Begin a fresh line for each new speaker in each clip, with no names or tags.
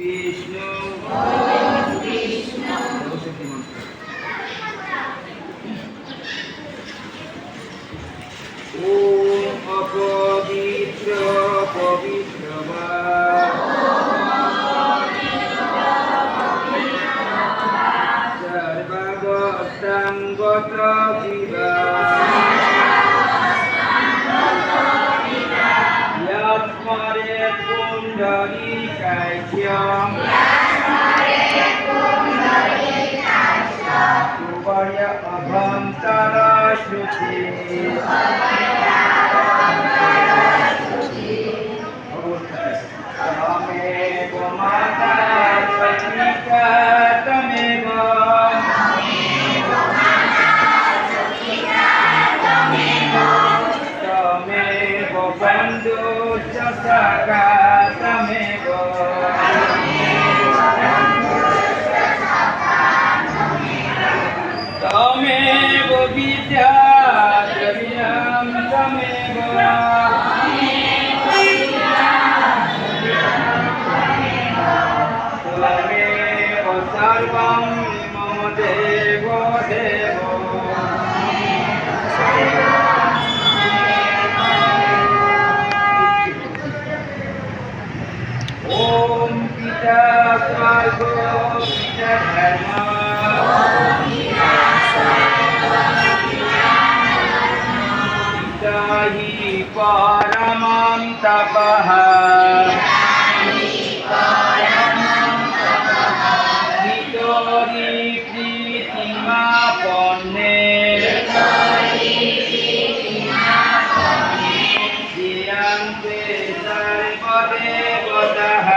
বিষ্ণু ওম অপবিত্র পবিত্র বা সর্বগতাঙ্গত বিবা यस्मरे पुण्डरीकाख्यं सुवर्य अभंतर श्रुति तमेव माता सखिका तमेव तमेव बन्धु च सखा तमेव तमेव विद्या द्रविणं तमेव तमेव सर्वं मम देव देव ओम पिता स्वर्गो पिता धर्म पिता हि परमं तपः वितोरि प्रीतिमापन्ने धियन्ते सर्वदेवताः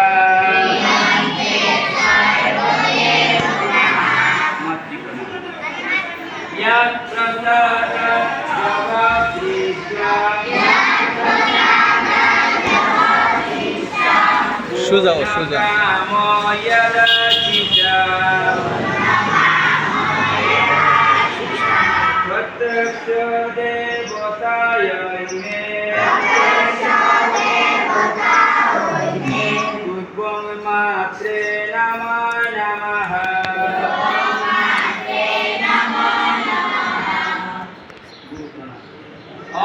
সোজা সোজা
প্রত্যক্ষ দেবতায় পূর্বং মাত্রে নমঃ নমঃ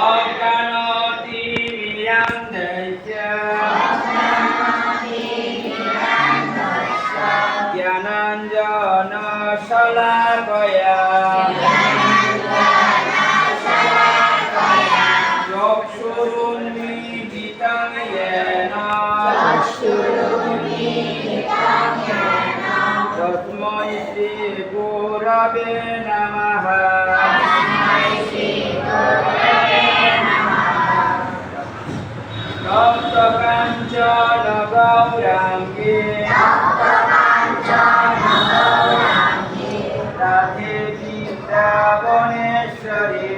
অজ্ঞানতি মিয়ান্দস্য জ্ঞানাঞ্জন শলাকয়া চক্ষুরুন্মিলিতং येन তস্मै শ্রী গুরবে নমঃ তপ্তকাঞ্চন গৌরাঙ্গে রাধে বৃন্দাবনেশ্বরী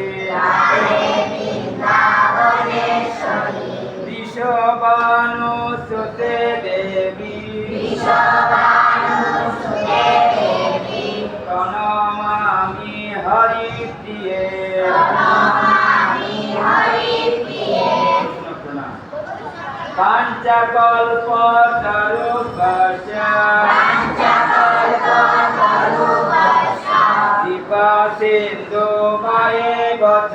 বৃষভানুসুতে দেবী প্রণমামি হরিপ্রিয়ে পাঞ্চকল্পতরুভ্যশ্চ কৃপা সিন্ধু মায়েব চ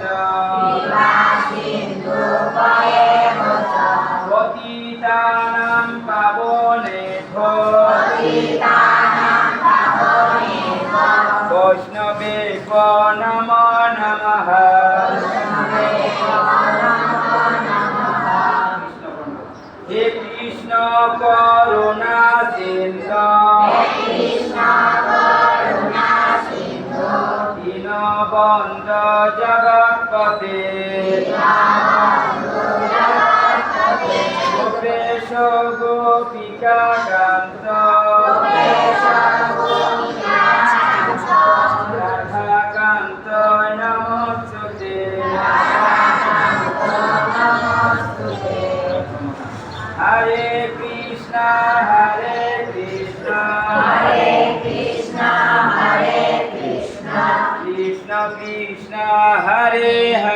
পতিতানাং পাবনেভ্যো বৈষ্ণবেভ্যো নমো নমঃ হে কৃষ্ণ করুণা সিন্ধু দীনবন্ধু জগৎপতে গোপেশ গোপিকা কান্ত রাধাকান্ত নমস্তুতে হরে কৃষ্ণ কৃষ্ণ কৃষ্ণ হরে হরে